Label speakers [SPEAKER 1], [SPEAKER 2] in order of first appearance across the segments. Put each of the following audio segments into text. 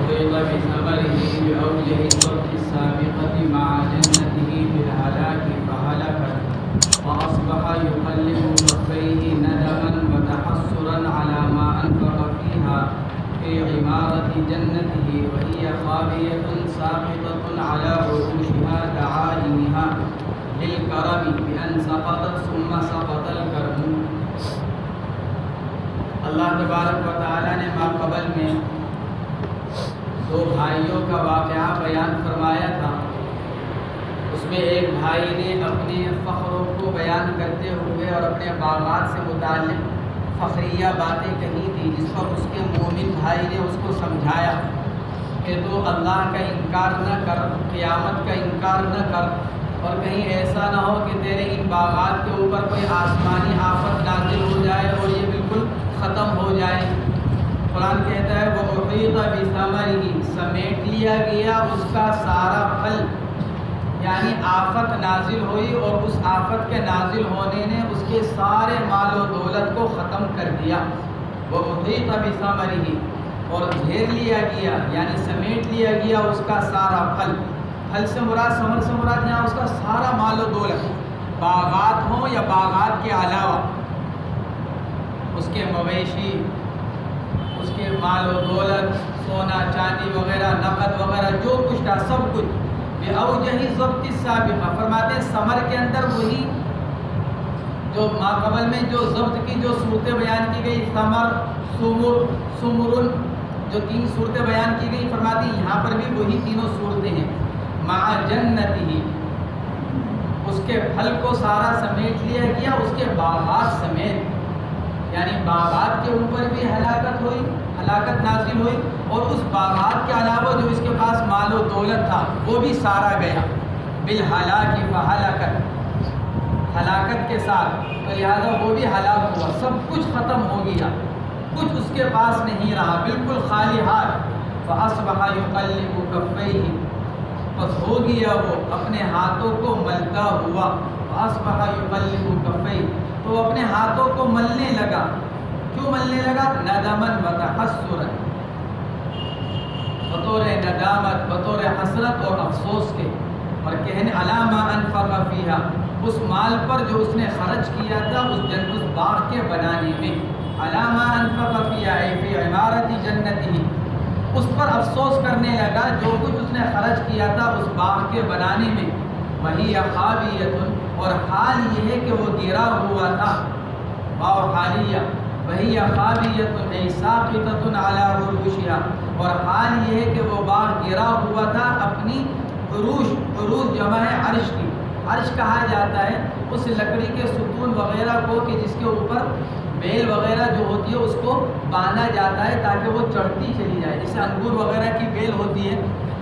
[SPEAKER 1] وأحيط بثمره بأوجه الصبح السابقة مع جنته بالهلاك فهلكت فأصبح يقلب كفيه ندما وتحسرا على ما أنفق فيها في عمارة جنته وهي خاوية ساقطة على عروشها دعائمها للكرم بأن سقطت ثم سقط الكرم. اللہ تبارک و تعالیٰ نے ماقبل میں دو بھائیوں کا واقعہ بیان فرمایا تھا. اس میں ایک بھائی نے اپنے فخروں کو بیان کرتے ہوئے اور اپنے باغات سے متعلق فخریہ باتیں کہی تھی، جس پر اس کے مومن بھائی نے اس کو سمجھایا کہ تو اللہ کا انکار نہ کر، قیامت کا انکار نہ کر، اور کہیں ایسا نہ ہو کہ تیرے ان باغات کے اوپر کوئی آسمانی آفت نازل ہو جائے اور یہ بالکل ختم ہو جائے. قرآن کہتا ہے وَأُحِيطَ بِثَمَرِهِ، سمیٹ لیا گیا اس کا سارا پھل، یعنی آفت نازل ہوئی اور اس آفت کے نازل ہونے نے اس کے سارے مال و دولت کو ختم کر دیا. وَأُحِيطَ بِثَمَرِهِ، اور گھیر لیا گیا یعنی سمیٹ لیا گیا اس کا سارا پھل. پھل سے مراد، ثمر سے مراد یہاں اس کا سارا مال و دولت، باغات ہوں یا باغات کے علاوہ اس کے مویشی، اس کے مال و دولت، سونا چاندی وغیرہ، نقد وغیرہ، جو کچھ تھا سب کچھ. بِأَوْجَهِ الضَّبْطِ السَّابِقَةِ، فرماتے ہیں ثمر کے اندر وہی جو ماقبل میں جو ضبط کی جو صورتیں بیان کی گئی، ثمر، ثمر، ثمرن، جو تین صورتیں بیان کی گئی، فرماتے ہیں یہاں پر بھی وہی تینوں صورتیں ہیں. مع جنتہ، اس کے پھل کو سارا سمیٹ لیا گیا اس کے باغات سمیت، یعنی باغات کے اوپر بھی ہلاکت ہوئی، ہلاکت نازل ہوئی، اور اس باغات کے علاوہ جو اس کے پاس مال و دولت تھا وہ بھی سارا گیا. بالہلاک فہلکت، ہلاکت کے ساتھ، تو لہٰذا وہ بھی ہلاک ہوا، سب کچھ ختم ہو گیا، کچھ اس کے پاس نہیں رہا، بالکل خالی ہاتھ. فاصبح یقلب کفیہ، بس ہو گیا وہ اپنے ہاتھوں کو ملتا ہوا. فاصبح یقلب کفیہ، تو اپنے ہاتھوں کو ملنے لگا. کیوں ملنے لگا؟ ندمن وتحسرا، بطور ندامت، بطور حسرت اور افسوس کے، اور کہنے علی ما انفق فیہا، اس مال پر جو اس نے خرچ کیا تھا اس باغ کے بنانے میں. علی ما انفق فیہا ای فی عمارت جنتہ، اس پر افسوس کرنے لگا جو کچھ اس نے خرچ کیا تھا اس باغ کے بنانے میں. وہی خاویۃ، اور حال یہ ہے کہ وہ گرا ہوا تھا. واو حالیہ، وہی خاویۃ ای ساقطۃ علی عروشها، اور حال یہ ہے کہ وہ باغ گرا ہوا تھا اپنی عروش، عروش جمع ہے عرش کی. عرش کہا جاتا ہے اس لکڑی کے ستون وغیرہ کو کہ جس کے اوپر بیل وغیرہ جو ہوتی ہے اس کو باندھا جاتا ہے تاکہ وہ چڑھتی چلی جائے. جیسے انگور وغیرہ کی بیل ہوتی ہے،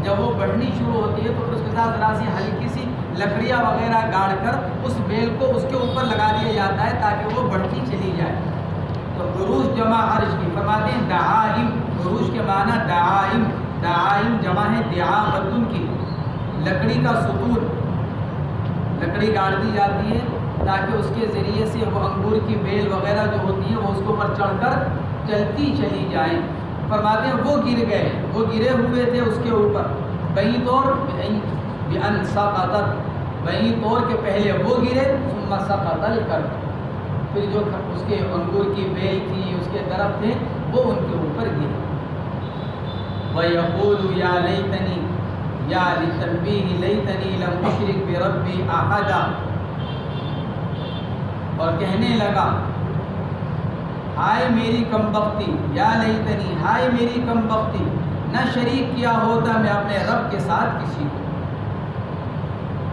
[SPEAKER 1] جب وہ بڑھنی شروع ہوتی ہے تو پھر اس کے ساتھ ذرا سی ہلکی سی لکڑیاں وغیرہ گاڑ کر اس بیل کو اس کے اوپر لگا دیا جاتا ہے تاکہ وہ بڑھتی چلی جائے. تو عروش جمع عرش کی، فرماتے ہیں دعائم، عروش کے معنی دعائم، دعائم جمع ہے دعامتن کی، لکڑی کا ستون، لکڑی گاڑ دی جاتی ہے تاکہ اس کے ذریعے سے وہ انگور کی بیل وغیرہ جو ہوتی ہے وہ اس کے اوپر چڑھ کر چلتی چلی جائیں. فرماتے ہیں وہ گر گئے، وہ گرے ہوئے تھے اس کے اوپر. بئی طور بأن سقطت، بئی طور کے پہلے وہ گرے، ثم سقط الکرم، پھر جو اس کے انگور کی بیل تھی، اس کے درخت تھے، وہ ان کے اوپر گرے. وَيَقُولُ يَا لَيْتَنِي، یا لِتَنبِيهِ لَيْتَنِي لَمْ أُشْرِكْ بِرَبِّي أَحَدًا، اور کہنے لگا ہائے میری کم بختی، یا لیتنی، ہائے میری کم بختی، نہ شریک کیا ہوتا میں اپنے رب کے ساتھ کسی کو.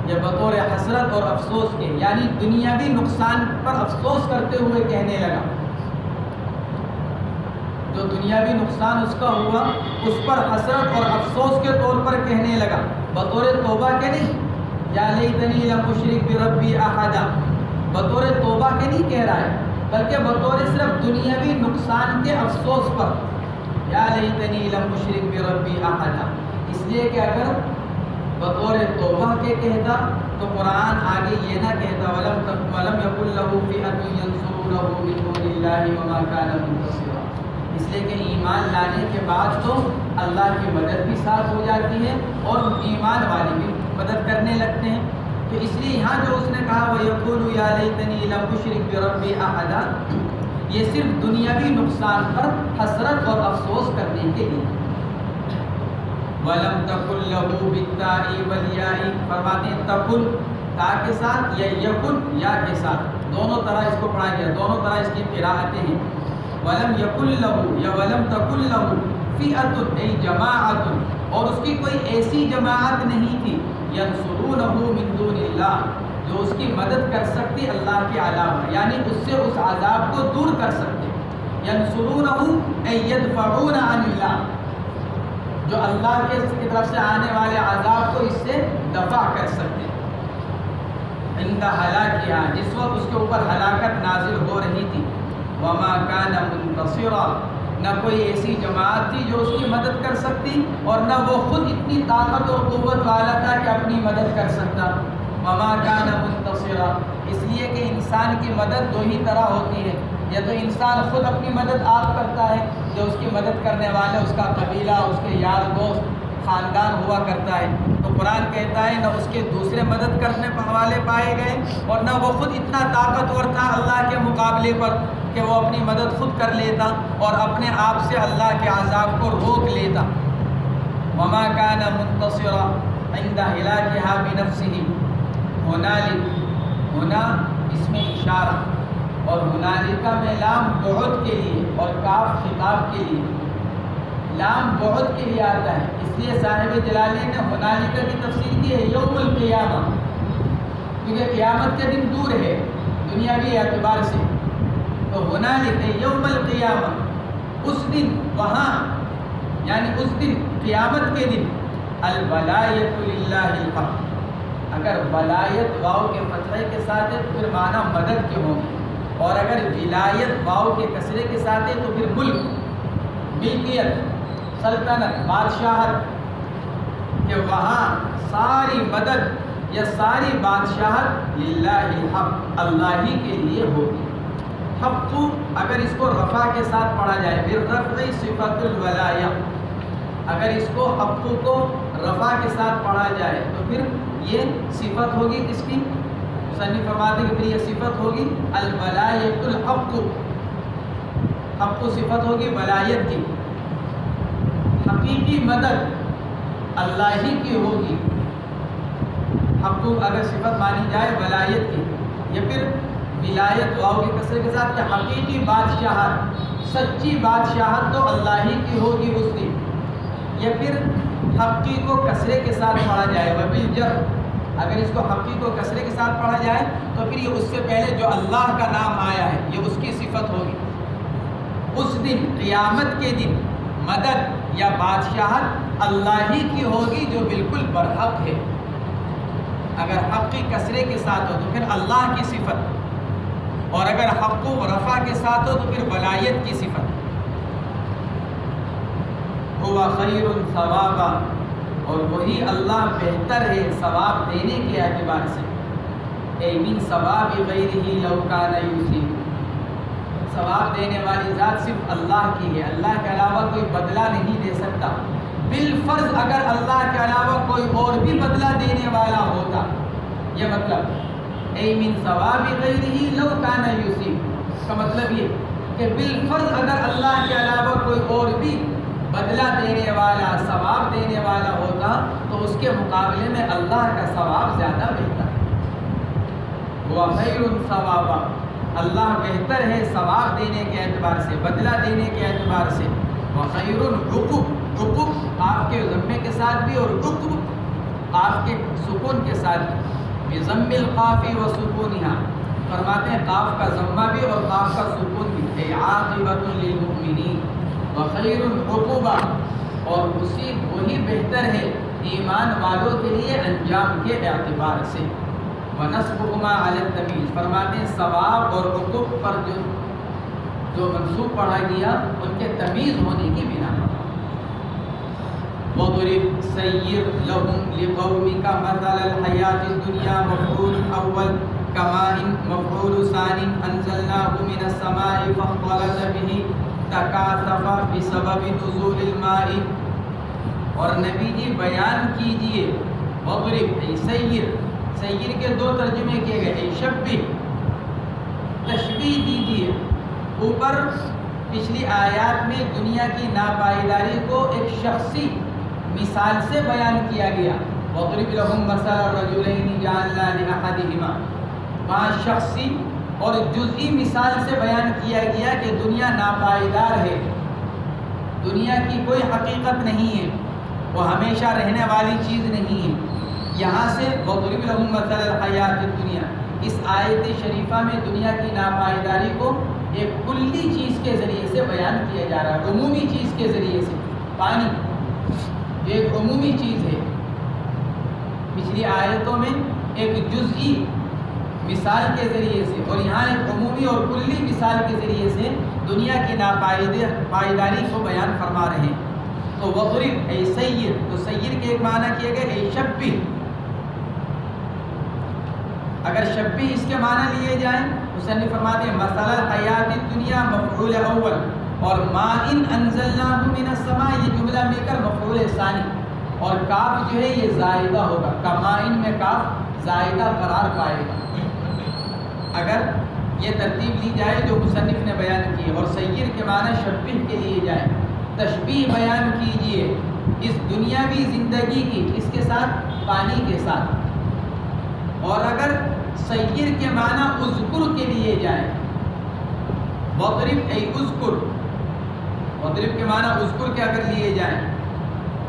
[SPEAKER 1] یہ بطور حسرت اور افسوس کے، یعنی دنیاوی نقصان پر افسوس کرتے ہوئے کہنے لگا. جو دنیاوی نقصان اس کا ہوا اس پر حسرت اور افسوس کے طور پر کہنے لگا، بطور توبہ کے نہیں. یا لیتنی لم اشرک بربی احدا، بطور توبہ کے نہیں کہہ رہا ہے بلکہ بطور صرف دنیاوی نقصان کے افسوس پر. یا لیتنی لم اشرک بربی احدا، اس لیے کہ اگر بطور توبہ کے کہتا تو قرآن آگے یہ نہ کہتا وَلَمْ يَكُنْ لَهُ فِئَةٌ يَنْصُرُونَهُ مِنْ دُونِ اللَّهِ وَمَا كَانَ مُنْتَصِرًا. اس لیے کہ ایمان لانے کے بعد تو اللہ کی مدد بھی ساتھ ہو جاتی ہے اور ایمان والے بھی مدد کرنے لگتے ہیں. تو اس لیے یہاں جو اس نے کہا وَيَقُولُ يَا لَيْتَنِي لَمْ أُشْرِكْ بِرَبِّي أَحَدًا، یہ صرف دنیاوی نقصان پر حسرت اور افسوس کرنے کے لیے. وَلَمْ تَقُلْ لَهُ بِالتَّاءِ وَالْيَاءِ، فرماتے ہیں تقل تا کے ساتھ یا یکن یا کے ساتھ، دونوں طرح اس کو پڑھا گیا، دونوں طرح اس کی قراءتیں ہیں. وَلَمْ يَقُلْ لَهُ یا وَلَمْ تَقُلْ لَهُ فِئَةٌ ای جماعۃ، اور اس کی کوئی ایسی جماعت نہیں تھی يَنْصُرُونَهُ مِن دُونِ اللَّهِ، جو اس کی مدد کر سکتی اللہ کے علاوہ، یعنی اس سے اس عذاب کو دور کر سکتے. يَنْصُرُونَهُ ای يَدْفَعُونَ عَنِ اللَّهِ، جو اللہ کی طرف سے آنے والے عذاب کو اس سے دفع کر سکتے. عند ہلاکہا، جس وقت اس کے اوپر ہلاکت نازل ہو رہی تھی. وما كان منتصرا، نہ کوئی ایسی جماعت تھی جو اس کی مدد کر سکتی، اور نہ وہ خود اتنی طاقت اور قوت والا تھا کہ اپنی مدد کر سکتا. وما كان منتصرا، اس لیے کہ انسان کی مدد دو ہی طرح ہوتی ہے، یا تو انسان خود اپنی مدد آپ کرتا ہے، جو اس کی مدد کرنے والے اس کا قبیلہ، اس کے یار دوست، خاندان ہوا کرتا ہے. تو قرآن کہتا ہے نہ اس کے دوسرے مدد کرنے والے پائے گئے، اور نہ وہ خود اتنا طاقتور تھا اللہ کے مقابلے پر کہ وہ اپنی مدد خود کر لیتا اور اپنے آپ سے اللہ کے عذاب کو روک لیتا. وما كان منتصرا عند هلاكها بنفسه هنالك، ہونا اس میں اشارہ، اور ہنالک میں لام بعد کے لیے اور کاف خطاب کے لیے. لام بعد کے لیے آتا ہے، اس لیے صاحب جلالین نے ہنالک کی تفسیر کی ہے یوم القیامہ، کیونکہ قیامت کے دن دور ہے دنیاوی اعتبار سے. تو ہنالک یوم القیامہ، اس دن، وہاں، یعنی اس دن قیامت کے دن. الولایت للہ الحق، اگر ولایت واو کے فتحے کے ساتھ ہے تو پھر معنی مدد کے ہوں گے، اور اگر ولایت واو کے کسرے کے ساتھ ہے تو پھر ملک، ملکیت، سلطنت، بادشاہت، کہ وہاں ساری مدد یا ساری بادشاہت للہ الحق، اللہ ہی کے لیے ہوگی. حق اگر اس کو رفع کے ساتھ پڑھا جائے، بالرفع صفت الولایہ، اگر اس کو حق کو رفع کے ساتھ پڑھا جائے تو پھر یہ صفت ہوگی کس کی؟ مصنف فرماتے ہیں کہ پھر یہ صفت ہوگی الولایۃ الحق، حق صفت ہوگی ولایت کی. حقیقی مدد اللہ ہی کی ہوگی. حق اگر صفت مانی جائے ولایت کی، یا پھر ولایت واو کے کسرے کے ساتھ، کہ حقیقی بادشاہت، سچی بادشاہت تو اللہ ہی کی ہوگی اس دن. یا پھر حقی کو کسرے کے ساتھ پڑھا جائے وبالجر، اگر اس کو حقی کو کسرے کے ساتھ پڑھا جائے تو پھر یہ اس سے پہلے جو اللہ کا نام آیا ہے یہ اس کی صفت ہوگی. اس دن، قیامت کے دن، مدد یا بادشاہت اللہ ہی کی ہوگی جو بالکل برحق ہے. اگر حقی کسرے کے ساتھ ہو تو پھر اللہ کی صفت، اور اگر حق و رفع کے ساتھ ہو تو پھر ولایت کی صفت. ہوا خیر ثوابا، اور وہی اللہ بہتر ہے ثواب دینے کے اعتبار سے. اے من ثواب غیرہ لو کان یصیب، ثواب دینے والی ذات صرف اللہ کی ہے، اللہ کے علاوہ کوئی بدلہ نہیں دے سکتا. بالفرض اگر اللہ کے علاوہ کوئی اور بھی بدلہ دینے والا ہوتا، یہ مطلب اے من ثواب غیرہ لو کان یصیب کا مطلب یہ کہ بالفرض اگر اللہ کے علاوہ کوئی اور بھی بدلہ دینے والا، ثواب دینے والا ہوتا تو اس کے مقابلے میں اللہ کا ثواب زیادہ بہتر ہے. وہ خیر ثوابا، اللہ بہتر ہے ثواب دینے کے اعتبار سے، بدلہ دینے کے اعتبار سے. وہ خیر عقب، عقب آپ کے ضمے کے ساتھ بھی اور عقب آپ کے سکون کے ساتھ بھی. بضم القاف و سکونہا، فرماتے ہیں قاف کا ضمہ بھی اور قاف کا سکون بھی. اے عاقبۃ للمؤمنین وخیر عقوبہ، اور وہی بہتر ہے ایمان والوں کے لیے انجام کے اعتبار سے. ونصبهما علی التمییز، فرماتے ہیں ثواب اور عقوب پر جو منصوب پڑھا گیا ان کے تمیز ہونے کی بنا پر. وَضْرِبْ سَيِّرْ لَهُمْ لِقَوْمِكَ مَثَلَ الْحَيَاةِ الدُّنْيَا مَفْعُولٌ أَوَّلٌ كَمَاءٍ مَفْعُولُ ثَانٍ أَنزَلْنَاهُ مِنَ السَّمَاءِ فَاخْتَلَطَ بِهِ تکاثف بسبب نزول الماء، اور نبی جی بیان کیجئے وضرب ای سیر، سیر کے دو ترجمے کیے گئے، ای شبہ، تشبیہ دیجئے۔ اوپر پچھلی آیات میں دنیا کی ناپائیداری کو ایک شخصی مثال سے بیان کیا گیا، وَاضْرِبْ لَهُم مَثَلَ الرَّجُلَيْنِ جَعَلْنَا لِأَحَدِهِمَا، وہاں شخصی اور جزئی مثال سے بیان کیا گیا کہ دنیا ناپائیدار ہے، دنیا کی کوئی حقیقت نہیں ہے، وہ ہمیشہ رہنے والی چیز نہیں ہے۔ یہاں سے وَاضْرِبْ لَهُم مَثَلَ الْحَيَاةِ الدُّنْيَا، اس آیت شریفہ میں دنیا کی ناپائیداری کو ایک کلی چیز کے ذریعے سے بیان کیا جا رہا ہے، عمومی چیز کے ذریعے سے۔ پانی ایک عمومی چیز ہے، پچھلی آیتوں میں ایک جزئی مثال کے ذریعے سے، اور یہاں ایک عمومی اور کلی مثال کے ذریعے سے دنیا کی ناپائیداری کو بیان فرما رہے ہیں۔ تو وضرب ای سیر، تو سیر کے ایک معنی کیے گئے ای شبہ، اگر شبہ اس کے معنی لیے جائیں، مصنف فرماتے ہیں مثل الحیات الدنیا مفعول اول، اور ما ان انزلناہ من السماء، یہ جملہ مل کر مفعول ثانی، اور کاف جو ہے یہ زائدہ ہوگا، کمائن میں کاف زائدہ قرار پائے گا اگر یہ ترتیب لی جائے جو مصنف نے بیان کی، اور سیر کے معنی شبہ کے لیے جائیں، تشبیہ بیان کیجئے اس دنیاوی زندگی کی، اس کے ساتھ پانی کے ساتھ۔ اور اگر سیر کے معنی اذکر کے لیے جائیں، وضرب ای اذکر، وضرب کے معنی اذکر کے اگر لیے جائیں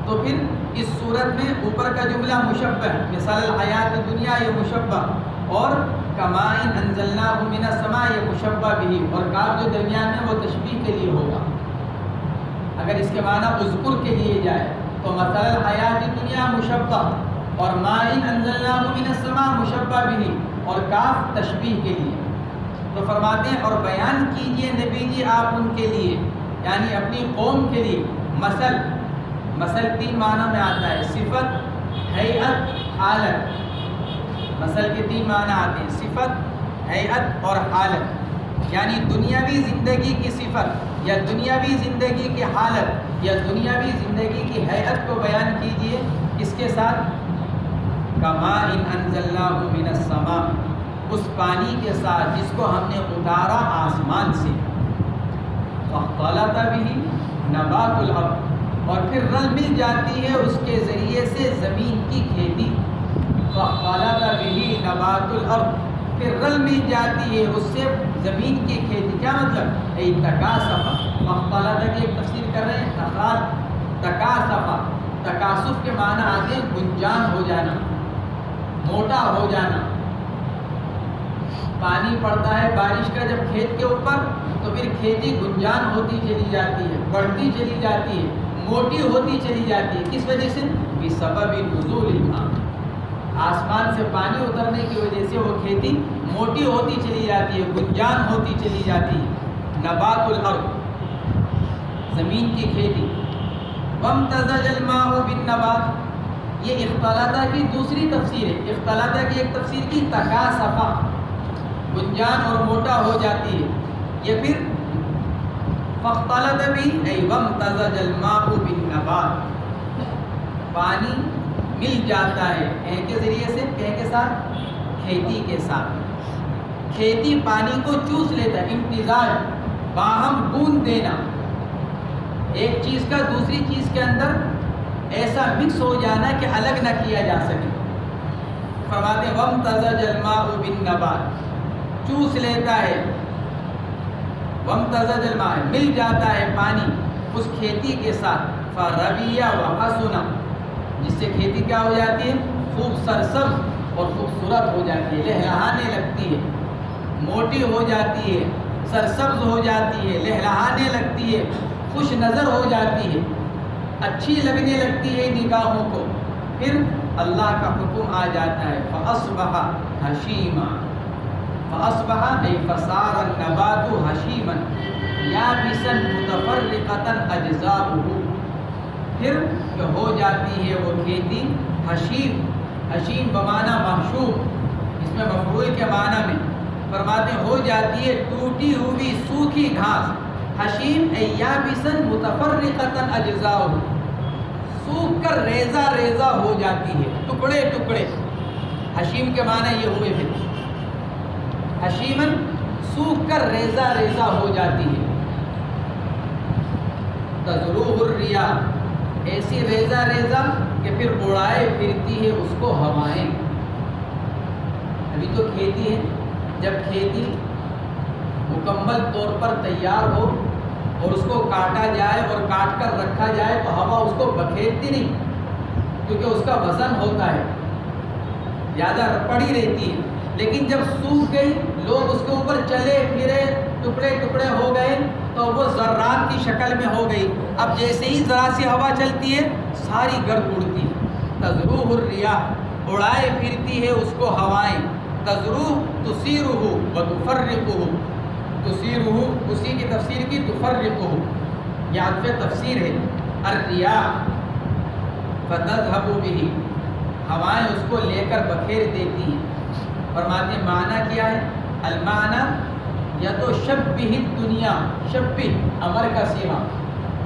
[SPEAKER 1] تو پھر اس صورت میں اوپر کا جملہ مشبہ، مثال الحیات الدنیا یہ مشبہ، اور کمائن انزلناہ من السماء یہ مشبہ بھی، اور کاف جو درمیان میں وہ تشبیہ کے لیے ہوگا۔ اگر اس کے معنی اذکر کے لیے جائے تو مثال الحیات الدنیا مشبہ، اور مائن انزلناہ من السماء مشبہ بھی، اور کاف تشبیہ کے لیے۔ تو فرماتے ہیں اور بیان کیجئے نبی جی آپ ان کے لیے، یعنی اپنی قوم کے لیے، مثل، مثل تین معنی میں آتا ہے، صفت، ہیئت، حالت۔ مثل کے تین معنی آتے ہیں، صفت، ہیئت اور حالت، یعنی دنیاوی زندگی کی صفت یا دنیاوی زندگی کی حالت یا دنیاوی زندگی کی ہیئت کو بیان کیجئے، اس کے ساتھ کماء انزلناہ من السماء، اس پانی کے ساتھ جس کو ہم نے اتارا آسمان سے، فاختلط بہ نبات الارض، اور پھر رل مل جاتی ہے اس کے ذریعے سے زمین کی کھیتی، فاختلط بہ نبات الارض، پھر رل مل جاتی ہے اس سے زمین کی کھیتی۔ کیا مطلب؟ ای تکاثف، فاختلط کی ایک تفسیر کر رہے ہیں، تکاثف، تکاثف کے معنی آتے ہیں گنجان ہو جانا، موٹا ہو جانا۔ پانی پڑتا ہے بارش کا جب کھیت کے اوپر تو پھر کھیتی گنجان ہوتی چلی جاتی ہے، بڑھتی چلی جاتی ہے، موٹی ہوتی چلی جاتی ہے۔ کس وجہ سے؟ بسبب نزول الماء، آسمان سے پانی اترنے کی وجہ سے وہ کھیتی موٹی ہوتی چلی جاتی ہے، گنجان ہوتی چلی جاتی ہے۔ نبات الارض، زمین کی کھیتی۔ وامتزج الماء بالنبات، یہ اختلاطہ کی دوسری تفسیر ہے۔ اختلاطہ کی ایک تفسیر کی تکاثفہ، گنجان اور موٹا ہو جاتی ہے۔ یہ پھر فاختلط بہ ای وامتزج الماء بالنبات، پانی مل جاتا ہے کے ذریعے سے، کے ساتھ، کھیتی کے ساتھ۔ کھیتی پانی کو چوس لیتا ہے، امتزاج، باہم بوند دینا، ایک چیز کا دوسری چیز کے اندر ایسا مکس ہو جانا کہ الگ نہ کیا جا سکے۔ فرماتے ہیں وامتزج الماء بالنبات، چوس لیتا ہے، وامتزج الماء، مل جاتا ہے پانی اس کھیتی کے ساتھ، فروی وحسن، جس سے کھیتی کیا ہو جاتی ہے؟ خوب سرسبز اور خوبصورت ہو جاتی ہے، لہلہانے لگتی ہے، موٹی ہو جاتی ہے، سرسبز ہو جاتی ہے، لہلہانے لگتی ہے، خوش نظر ہو جاتی ہے، اچھی لگنے لگتی ہے نگاہوں کو۔ پھر اللہ کا حکم آ جاتا ہے فَأَصْبَحَ هَشِيمًا، فَأَصْبَحَ أي فَصَارَ النَّبَاتُ هَشِيمًا يَابِسًا مُتَفَرِّقَةً أَجْزَاؤُهُ، پھر کہ ہو جاتی ہے وہ کھیتی حشیم، حشیم بمعنی محشوم، اس میں مفعول کے معنی میں۔ فرماتے ہو جاتی ہے ٹوٹی ہوئی سوکھی گھاس، حشیم ایابسن متفرقتن اجزاؤ، سوکھ کر ریزہ ریزہ ہو جاتی ہے، ٹکڑے ٹکڑے. حشیم کے معنی یہ ہوئے پھر حشیمن سوکھ کر ریزہ ریزہ ہو جاتی ہے. تذروہ الریاح، ایسی ریزہ ریزہ کہ پھر اڑائے پھرتی ہے اس کو ہوائیں. ابھی تو کھیتی ہے، جب کھیتی مکمل طور پر تیار ہو اور اس کو کاٹا جائے اور کاٹ کر رکھا جائے تو ہوا اس کو بکھیرتی نہیں، کیونکہ اس کا وزن ہوتا ہے، زیادہ پڑی رہتی ہے. لیکن جب سوکھ گئی، لوگ اس کے اوپر چلے پھرے، ٹکڑے ٹکڑے ہو گئے تو وہ ذرات کی شکل میں ہو گئی. اب جیسے ہی ذرا سی ہوا چلتی ہے ساری گرد اڑتی ہے. تذروہ الریاح، اڑائے پھرتی ہے اس کو ہوائیں. تذروہ تثیرہ وتفرقہ، تثیرہ اسی کی تفسیر کی، تفرقہ یہ عطف تفسیر ہے. الریاح فتذهب به، ہوائیں اس کو لے کر بکھیر دیتی ہیں. فرماتے ہیں معنی کیا ہے؟ المعنی یا تو شبہ الدنیا، شبہ امر کا صیغہ،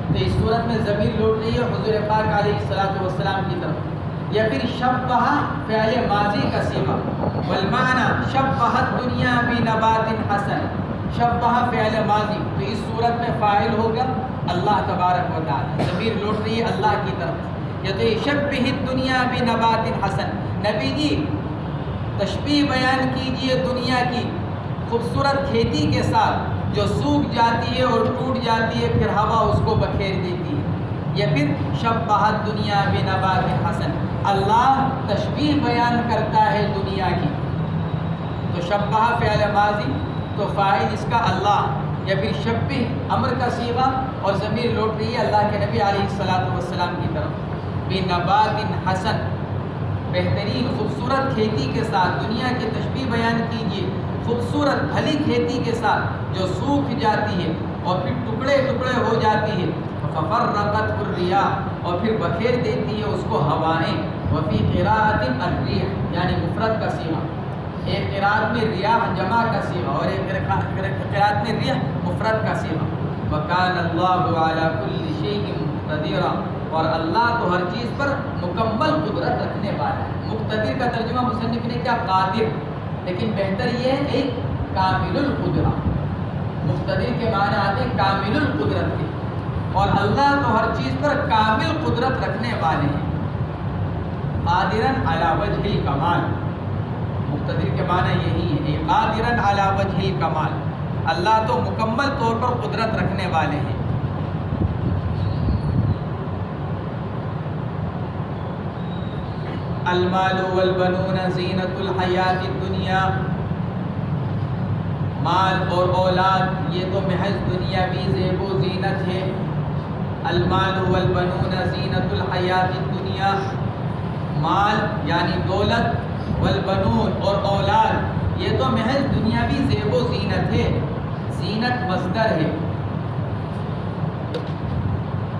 [SPEAKER 1] تو اس صورت میں ضمیر لوٹ رہی ہے حضور پاک علیہ الصلوۃ والسلام کی طرف، یا پھر شبہ فعل ماضی کا صیغہ. والمعنی شبہ الدنیا بنبات حسن، شبہ فعل ماضی، تو اس صورت میں فاعل ہوگا اللہ تبارک و تعالی، ضمیر لوٹ رہی ہے اللہ کی طرف. یا تو شبہ الدنیا بنبات حسن، نبی جی تشبیہ بیان کیجئے دنیا کی خوبصورت کھیتی کے ساتھ جو سوکھ جاتی ہے اور ٹوٹ جاتی ہے، پھر ہوا اس کو بکھیر دیتی ہے. یا پھر شبہ الدنیا بنبات حسن، اللہ تشبیہ بیان کرتا ہے دنیا کی، تو شبہ فعل ماضی تو فاعل اس کا اللہ، یا پھر شبہ امر کا صیغہ اور ضمیر لوٹ رہی ہے اللہ کے نبی علیہ الصلوۃ والسلام کی طرف. بنبات حسن، بہترین خوبصورت کھیتی کے ساتھ دنیا کی تشبیہ بیان کیجیے خوبصورت بھلی کھیتی کے ساتھ جو سوکھ جاتی ہے اور پھر ٹکڑے ٹکڑے ہو جاتی ہے. ففرقت الریاح، اور پھر بکھیر دیتی ہے اس کو ہوائیں. وفی قراءۃ الریح، یعنی مفرد کا صیغہ، ایک قراءت میں ریاح جمع کا صیغہ اور ایک قراءت میں ریح مفرد کا صیغہ. وکان اللہ علی کل شیء مقتدرا، اور اللہ تو ہر چیز پر مکمل قدرت رکھنے والا ہے. مقتدر کا ترجمہ مصنف نے کیا قادر، لیکن بہتر یہ ہے ایک کامل القدرہ. مقتدر کے معنی آتے ہیں کامل القدرت کے، اور اللہ تو ہر چیز پر کامل قدرت رکھنے والے ہیں. قادرن علی وجہ الکمال، مقتدر کے معنی یہی ہے، قادرن علی وجہ الکمال، اللہ تو مکمل طور پر قدرت رکھنے والے ہیں. المال والبنون زینت الحیات الدنیا، مال اور اولاد یہ تو محض دنیاوی زیب و زینت ہے. المال والبنون زینت الحیات الدنیا، مال یعنی دولت، والبنون اور اولاد یہ تو محض دنیاوی زیب و زینت ہے. زینت مصدر ہے،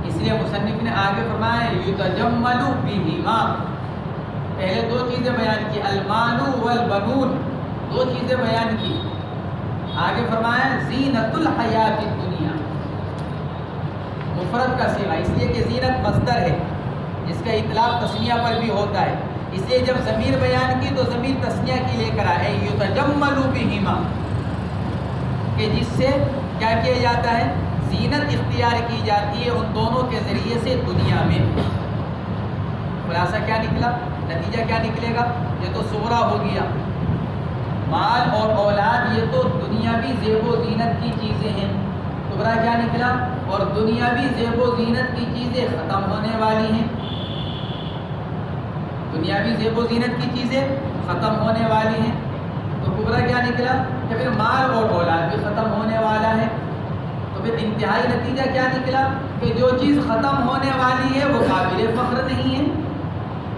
[SPEAKER 1] اس لیے مصنف نے آگے فرمایا یتجمل بہما. پہلے دو چیزیں بیان کی، المال والبنون، دو چیزیں بیان کی. آگے فرمایا زینت الحیات الدنیا، مفرد کا صیغہ، اس لیے کہ زینت مصدر ہے جس کا اطلاق تسنیہ پر بھی ہوتا ہے. اس لیے جب ضمیر بیان کی تو ضمیر تسنیہ کی لے کر آئے یتجمل بہما، کہ جس سے کیا کیا جاتا ہے، زینت اختیار کی جاتی ہے ان دونوں کے ذریعے سے دنیا میں. خلاصہ کیا نکلا، نتیجہ کیا نکلے گا؟ یہ تو صغرا ہو گیا، مال اور اولاد یہ تو دنیاوی زیب و زینت کی چیزیں ہیں. کبرا کیا نکلا؟ اور دنیاوی زیب و زینت کی چیزیں ختم ہونے والی ہیں. دنیاوی زیب و زینت کی چیزیں ختم ہونے والی ہیں، تو کبرا کیا نکلا کہ پھر مال اور اولاد بھی ختم ہونے والا ہے. تو پھر انتہائی نتیجہ کیا نکلا کہ جو چیز ختم ہونے والی ہے وہ قابل فخر نہیں ہے.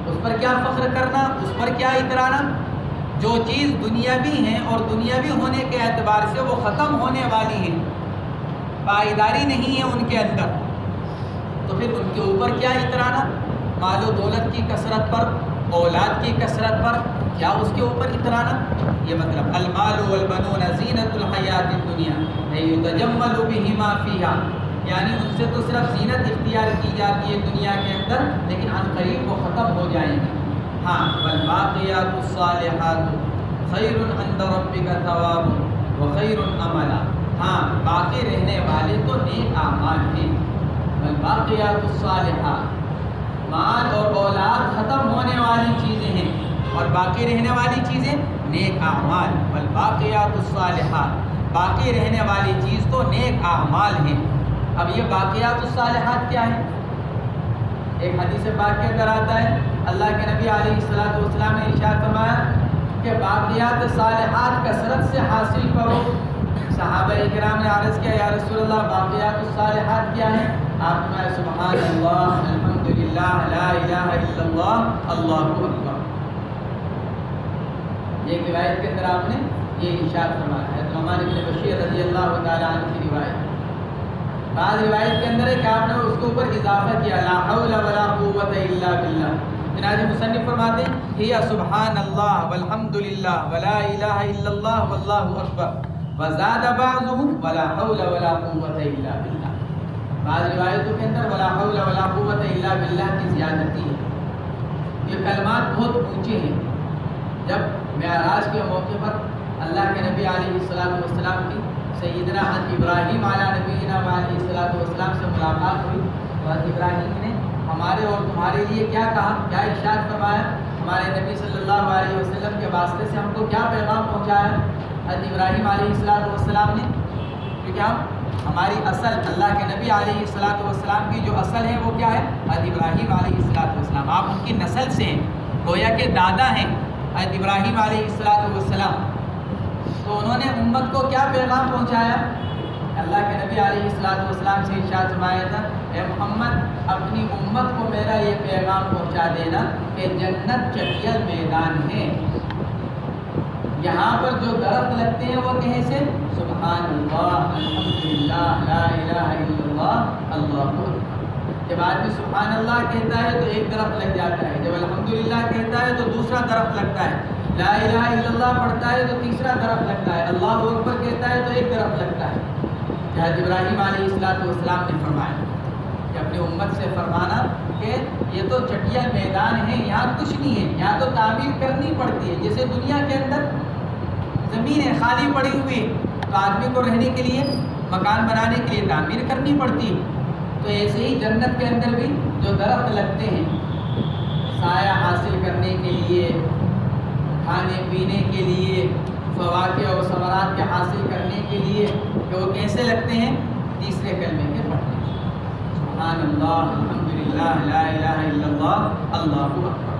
[SPEAKER 1] اس پر کیا فخر کرنا، اس پر کیا اترانا. جو چیز دنیاوی ہیں اور دنیاوی ہونے کے اعتبار سے وہ ختم ہونے والی ہیں، پائیداری نہیں ہے ان کے اندر، تو پھر ان کے اوپر کیا اترانا. مال و دولت کی کثرت پر، اولاد کی کثرت پر، کیا اس کے اوپر اترانا؟ یہ مطلب المال والبنون زینت الحیات الدنیا یتجمل بہما فیہا، یعنی ان سے تو صرف زینت اختیار کی جاتی ہے دنیا کے اندر، لیکن عن قریب وہ ختم ہو جائیں گے۔ ہاں والباقیات الصالحات خیر عند ربک ثواب وخیر عملا، ہاں باقی رہنے والے تو نیک اعمال ہیں۔ والباقیات الصالحات، مال اور اولاد ختم ہونے والی چیزیں ہیں، اور باقی رہنے والی چیزیں نیک اعمال۔ والباقیات الصالحات، باقی رہنے والی چیز تو نیک اعمال ہیں۔ اب یہ باقیات الصالحات کیا ہے؟ ایک حدیث پاک کے اندر آتا ہے، اللہ کے نبی علیہ الصلوۃ نے ارشاد فرمایا کہ باقیات صالحات کثرت سے حاصل کرو۔ صحابہ کرام نے عرض کیا یا رسول اللہ باقیات الصالحات کیا ہیں؟ آپ نے سبحان اللہ، الحمدللہ، لا الہ الا اللہ، اللہ اکبر۔ ایک روایت کے اندر آپ نے یہ ارشاد فرمایا ہے، نعمان بن بشیر رضی اللہ تعالیٰ عنہ کی روایت۔ بعض روایت کے اندر ہے کہ آپ نے اس کے اوپر اضافہ کیا، لا حول ولا قوت الا باللہ۔ چنانچہ مصنف فرماتے ہیں ہی سبحان اللہ والحمدللہ ولا الہ الا اللہ واللہ اکبر وزاد بعضهم ولا حول ولا قوت الا باللہ۔ بعض روایتوں کے اندر ولا حول ولا قوت الا باللہ کی زیادتی ہے۔ یہ کلمات بہت اونچے ہیں۔ جب معراج کے موقع پر اللہ کے نبی علیہ السلام کی سیدنا حضرت ابراہیم علیہ نبینا علیہ السلام سے ملاقات ہوئی، حضرت ابراہیم نے ہمارے اور تمہارے لیے کیا کہا، کیا ارشاد فرمایا؟ ہمارے نبی صلی اللہ علیہ وسلم کے واسطے سے ہم کو کیا پیغام پہنچایا حضرت ابراہیم علیہ السلام نے؟ کیونکہ ہماری اصل اللہ کے نبی علیہ السلام کی جو اصل ہے وہ کیا ہے؟ حضرت ابراہیم علیہ السلام، آپ ان کی نسل سے ہیں، گویا کہ دادا ہیں حضرت ابراہیم علیہ السلام۔ تو انہوں نے امت کو کیا پیغام پہنچایا؟ اللہ کے نبی علیہ السلام سے ارشاد فرمایا تھا اے محمد اپنی امت کو میرا یہ پیغام پہنچا دینا کہ جنت چٹیل میدان ہے، یہاں پر جو درخت لگتے ہیں وہ کہیں سے سبحان اللہ، الحمدللہ، لا الہ الا اللہ، اللہ اکبر۔ جب آدمی سبحان اللہ کہتا ہے تو ایک درخت لگ جاتا ہے، جب الحمدللہ کہتا ہے تو دوسرا درخت لگتا ہے، لا الہ الا اللہ پڑھتا ہے تو تیسرا درخت لگتا ہے، اللہ اکبر کہتا ہے تو ایک درخت لگتا ہے۔ حضرت ابراہیم علیہ السلام نے فرمایا کہ اپنی امت سے فرمانا کہ یہ تو چٹیا میدان ہے، یہاں کچھ نہیں ہے، یہاں تو تعمیر کرنی پڑتی ہے۔ جیسے دنیا کے اندر زمینیں خالی پڑی ہوئی تو آدمی کو رہنے کے لیے، مکان بنانے کے لیے تعمیر کرنی پڑتی ہے، تو ایسے ہی جنت کے اندر بھی جو درخت لگتے ہیں سایہ حاصل کرنے کے لیے، کھانے پینے کے لیے، فواکہ اور ثمرات کے حاصل کرنے کے لیے، کہ وہ کیسے لگتے ہیں؟ تیسرے کلمے کے پڑھنے، سبحان اللہ، الحمدللہ، لا الہ الا اللہ، اللہ اکبر۔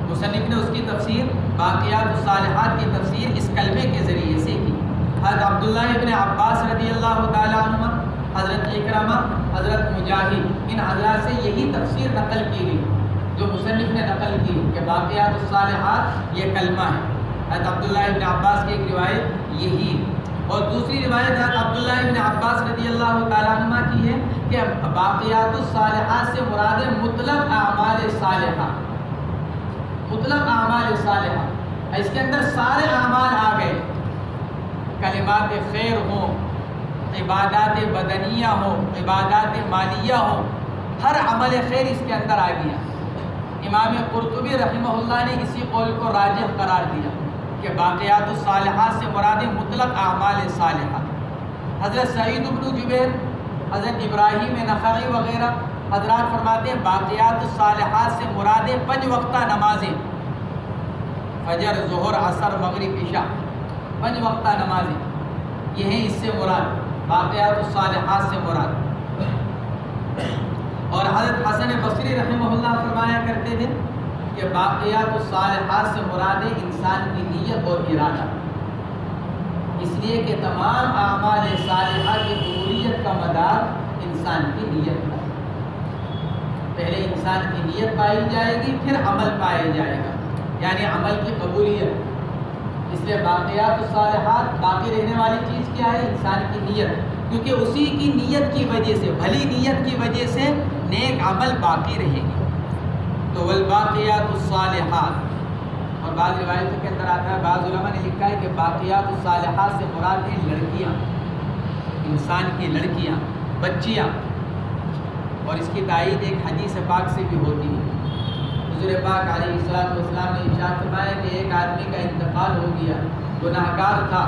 [SPEAKER 1] مصنف نے اس کی تفسیر باقیات الصالحات کی تفسیر اس کلمے کے ذریعے سے کی۔ حضرت عبداللہ ابن عباس رضی اللہ تعالیٰ عنہ، حضرت اکرمہ، حضرت مجاہد، ان حضرات سے یہی تفسیر نقل کی گئی جو مصنف نے نقل کی کہ باقیات الصالحات یہ کلمہ ہے۔ حضرت عبداللہ ابن عباس کی ایک روایت یہی، اور دوسری روایت حضرت عبداللہ ابن عباس رضی اللہ تعالیٰ عنہ کی ہے کہ باقیات الصالحات سے مراد مطلق اعمال صالحہ، مطلق اعمال صالحہ، اس کے اندر سارے اعمال آ گئے، کلمات خیر ہوں، عبادات بدنیہ ہوں، عبادات مالیہ ہوں، ہر عمل خیر اس کے اندر آ گیا۔ امام قرطبی رحمہ اللہ نے اسی قول کو راجح قرار دیا کہ باقیات الصالحات سے مراد مطلق اعمال صالحہ۔ حضرت سعید بن جبیر، حضرت ابراہیم نخعی وغیرہ حضرات فرماتے ہیں باقیات الصالحات سے مراد 5 وقتہ نمازیں، فجر، ظہر، عصر، مغرب، عشاء، 5 وقتہ نمازیں، یہ ہیں اس سے مراد، باقیات الصالحات سے مراد۔ اور حضرت حسن بصری رحمہ اللہ فرمایا کرتے تھے کہ باقیات الصالحات سے مراد ہے انسان کی نیت اور ارادہ، اس لیے کہ تمام اعمال صالحہ کی قبولیت کا مدار انسان کی نیت پر، پہلے انسان کی نیت پائی جائے گی پھر عمل پایا جائے گا، یعنی عمل کی قبولیت۔ اس لیے باقیات الصالحات، باقی رہنے والی چیز کیا ہے؟ انسان کی نیت، کیونکہ اسی کی نیت کی وجہ سے، بھلی نیت کی وجہ سے نیک عمل باقی رہے گی۔ تو والباقیات الصالحات، اور بعض روایتوں کے اندر آتا ہے، بعض علماء نے لکھا ہے کہ باقیات الصالحات سے مراد ہیں لڑکیاں، انسان کی لڑکیاں، بچیاں، اور اس کی تائید ایک حدیث پاک سے بھی ہوتی ہے۔ حضور پاک علیہ السلام نے ارشاد فرمایا کہ ایک آدمی کا انتقال ہو گیا، گناہگار تھا،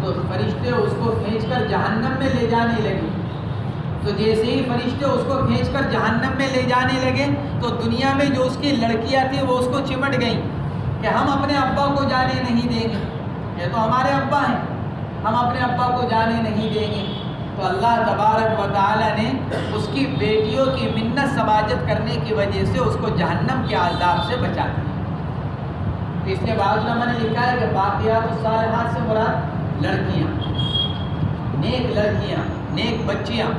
[SPEAKER 1] تو فرشتے اس کو کھینچ کر جہنم میں لے جانے لگے۔ تو جیسے ہی فرشتے اس کو کھینچ کر جہنم میں لے جانے لگے تو دنیا میں جو اس کی لڑکیاں تھیں وہ اس کو چمٹ گئیں کہ ہم اپنے ابا کو جانے نہیں دیں گے، یہ تو ہمارے ابا ہیں، ہم اپنے ابا کو جانے نہیں دیں گے۔ تو اللہ تبارک و تعالی نے اس کی بیٹیوں کی منت سماجت کرنے کی وجہ سے اس کو جہنم کے عذاب سے بچا دیا۔ تو اس لیے بعض علماء نے لکھا ہے کہ باقیات الصالحات سے مراد لڑکیاں، نیک لڑکیاں، نیک بچیاں،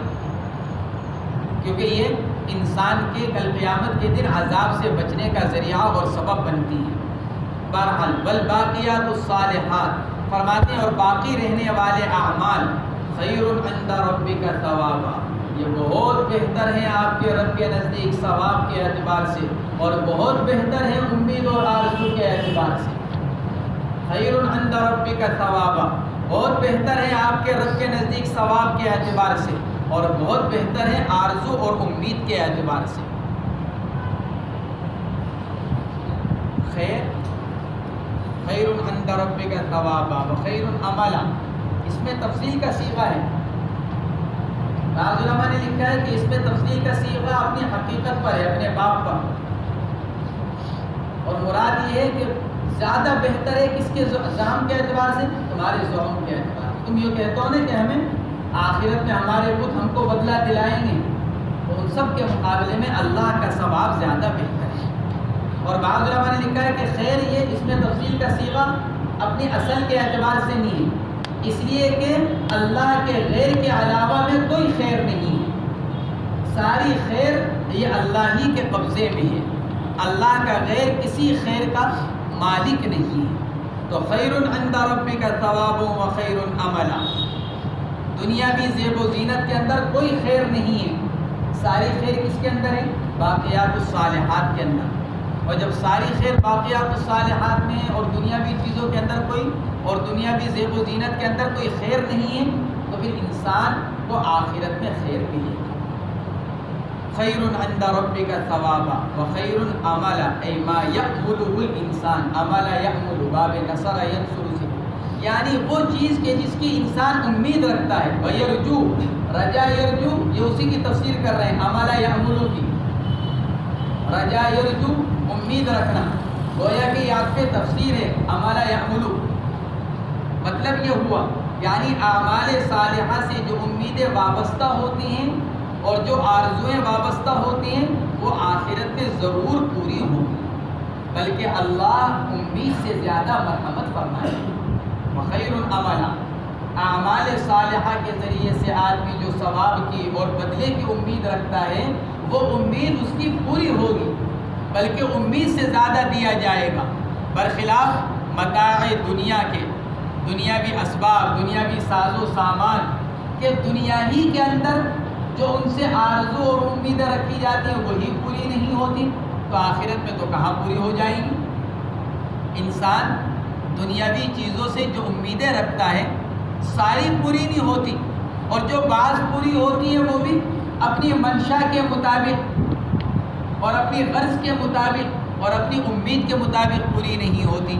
[SPEAKER 1] کیونکہ یہ انسان کے کل قیامت کے دن عذاب سے بچنے کا ذریعہ اور سبب بنتی ہیں۔ بہرحال والباقیات الصالحات فرماتے ہیں اور باقی رہنے والے اعمال خیر عند ربک ثوابا، یہ بہت بہتر ہیں آپ کے رب کے نزدیک ثواب کے اعتبار سے، اور بہت بہتر ہے امید اور آرزو کے اعتبار سے۔ خیر عند ربک ثوابا، بہت بہتر ہے آپ کے رب کے نزدیک ثواب کے اعتبار سے، اور بہت بہتر ہے آرزو اور امید کے اعتبار سے۔ خیر عند ربک ثوابا وخیر عملا، اس میں تفصیل کا صیغہ ہے۔ بعض علماء نے لکھا ہے کہ اس میں تفصیل کا صیغہ اپنی حقیقت پر ہے، اپنے باپ پر، اور مراد یہ ہے کہ زیادہ بہتر ہے کس کے زعم کے اعتبار سے؟ تمہارے زعم کے اعتبار سے۔ تم یہ کہتے ہو نا کہ ہمیں آخرت میں ہمارے بت ہم کو بدلہ دلائیں گے، تو ان سب کے مقابلے میں اللہ کا ثواب زیادہ بہتر ہے۔ اور بعض علماء نے لکھا ہے کہ خیر یہ اس میں تفصیل کا صیغہ اپنی اصل کے اعتبار سے نہیں ہے، اس لیے کہ اللہ کے غیر کے علاوہ میں کوئی خیر نہیں ہے، ساری خیر یہ اللہ ہی کے قبضے میں ہے، اللہ کا غیر کسی خیر کا مالک نہیں ہے۔ تو خیر عند ربک ثواب و خیر عملا، دنیاوی زیب و زینت کے اندر کوئی خیر نہیں ہے، ساری خیر کس کے اندر ہے؟ باقیات الصالحات کے اندر۔ اور جب ساری خیر باقیات الصالحات میں اور دنیاوی چیزوں کے اندر کوئی، اور دنیاوی زیب و زینت کے اندر کوئی خیر نہیں ہے، تو پھر انسان کو آخرت میں خیر ملے گی۔ خیر عند ربک ثوابا وخیر عملا، ای ما یعملہ الانسان، عمل یعمل باب نصر ینصر سے، یعنی وہ چیز کے جس کی انسان امید رکھتا ہے، ویرجو، رجا یرجو، یہ اسی کی تفسیر کر رہے ہیں، عمل یعمل کی، رجا یرجو امید رکھنا، گویا کہ آپ پہ تفسیر ہے عمل یعمل، مطلب یہ ہوا یعنی اعمال صالحہ سے جو امیدیں وابستہ ہوتی ہیں اور جو آرزویں وابستہ ہوتی ہیں وہ آخرت میں ضرور پوری ہوں گی، بلکہ اللہ امید سے زیادہ مرحمت فرمائے۔ وخیر عملا، اعمال صالحہ کے ذریعے سے آدمی جو ثواب کی اور بدلے کی امید رکھتا ہے وہ امید اس کی پوری ہوگی، بلکہ امید سے زیادہ دیا جائے گا، برخلاف متاع دنیا کے، دنیاوی اسباب، دنیاوی ساز و سامان کہ دنیا ہی کے اندر جو ان سے آرزو اور امیدیں رکھی جاتی ہیں وہی پوری نہیں ہوتی، تو آخرت میں تو کہاں پوری ہو جائیں گی۔ انسان دنیاوی چیزوں سے جو امیدیں رکھتا ہے ساری پوری نہیں ہوتی، اور جو بعض پوری ہوتی ہیں وہ بھی اپنی منشا کے مطابق اور اپنی غرض کے مطابق اور اپنی امید کے مطابق پوری نہیں ہوتی۔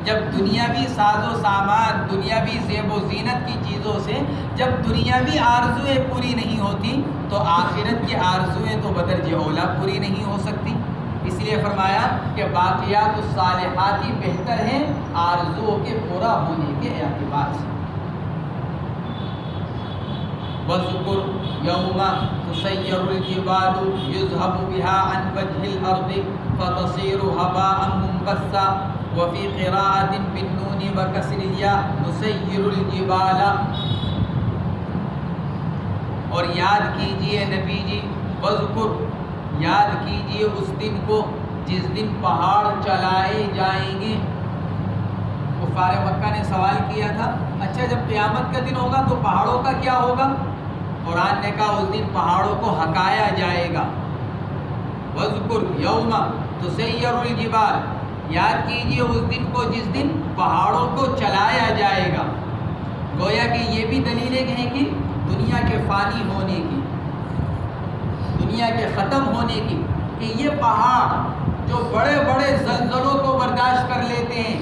[SPEAKER 1] جب دنیاوی ساز و سامان، دنیاوی زیب و زینت کی چیزوں سے جب دنیاوی آرزویں پوری نہیں ہوتی تو آخرت کی آرزویں تو بدرجہ اولا پوری نہیں ہو سکتی۔ اس لیے فرمایا کہ باقیات الصالحات ہی بہتر ہیں آرزوؤں کے پورا ہونے کے اعتبار سے۔ وَاذْكُرْ يَوْمَ تُسَيَّرُ الْجِبَالُ يُذْهَبُ بِهَا عَنْ وَجْهِ الْأَرْضِ فَتَصِيرُ هَبَاءً مُنبَثًّا وفي قراءة بالنون وكسر الياء نسير الجبال۔ اور یاد کیجئے نبی جی، وذکر، یاد کیجئے اس دن کو جس دن پہاڑ چلائے جائیں گے۔ کفار مکہ نے سوال کیا تھا اچھا جب قیامت کا دن ہوگا تو پہاڑوں کا کیا ہوگا؟ قرآن نے کہا اس دن پہاڑوں کو ہکایا جائے گا، وَاذْكُرْ يَوْمَ تُسَيَّرُ الْجِبَالُ، یاد کیجیے اس دن کو جس دن پہاڑوں کو چلایا جائے گا۔ گویا کہ یہ بھی دلیلیں ہیں کہ دنیا کے فانی ہونے کی، دنیا کے ختم ہونے کی، کہ یہ پہاڑ جو بڑے بڑے زلزلوں کو برداشت کر لیتے ہیں،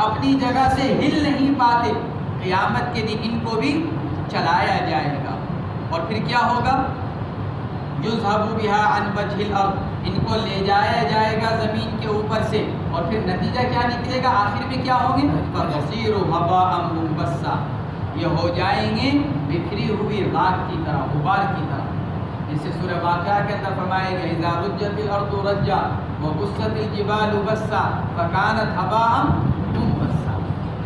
[SPEAKER 1] اپنی جگہ سے ہل نہیں پاتے، قیامت کے دن ان کو بھی چلایا جائے گا۔ اور پھر کیا ہوگا؟ یُذْهَبُ بِهَا عَنْ وَجْهِ الْأَرْضِ، ان کو لے جایا جائے گا زمین کے اوپر سے، اور پھر نتیجہ کیا نکلے گا؟ آخر میں کیا ہوگی؟ فَتَصِيرُ هَبَاءً مُنبَثًّا، یہ ہو جائیں گے بکھری ہوئی راکھ کی طرح، غبار کی طرح۔ جس سے سورہ واقعہ کے اندر فرمایا گیا اِذَا رُجَّتِ الْأَرْضُ رَجًّا وَبُسَّتِ الْجِبَالُ بَسًّا فَكَانَتْ هَبَاءً مُنبَثًّا۔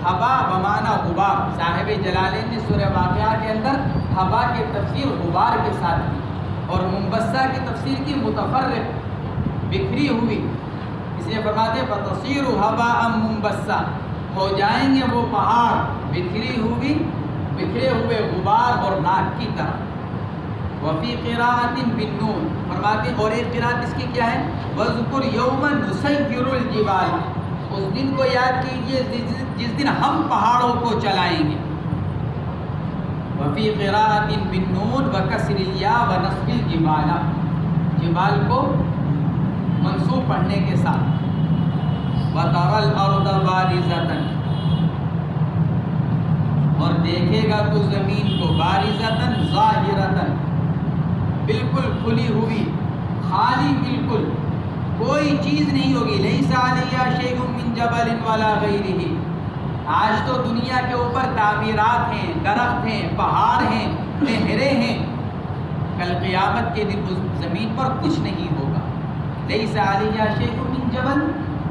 [SPEAKER 1] ہبا بمعنی غبار، صاحب جلالین نے سورہ واقعہ کے اندر ہبا کی تفسیر غبار کے ساتھ کی، اور منبثہ کی تفسیر کی متفرق، بکھری ہوئی، اس لیے فرماتے ہیں فَتَصِيرُ هَبَاءً مُنبَثًّا، ہو جائیں گے وہ پہاڑ بکھری ہوئی، بکھرے ہوئے غبار اور راکھ کی طرح۔ وفی قراءۃ بالنون، فرماتے اور ایک قراءت اس کی کیا ہے؟ وَاذْكُرْ يَوْمًا نُسَيِّرُ الْجِبَالَ، اس دن کو یاد کیجیے جس دن ہم پہاڑوں کو چلائیں گے۔ وفی قراءۃ بالنون وکسر الیاء ونصب الجبال، جبال کو منصوب پڑھنے کے ساتھ۔ وَتَرَى الْأَرْضَ بَارِزَةً، اور دیکھے گا تو زمین کو بارزتاً ظاہرتاً، بالکل کھلی ہوئی، خالی، بالکل کوئی چیز نہیں ہوگی۔ لیس علیہا شیء من جبل ولا غیرہ، آج تو دنیا کے اوپر تعمیرات ہیں، درخت ہیں، پہاڑ ہیں، نہریں ہیں، کل قیامت کے دن اس زمین پر کچھ نہیں ہوگا۔ لیس علیہا شیء من جبل،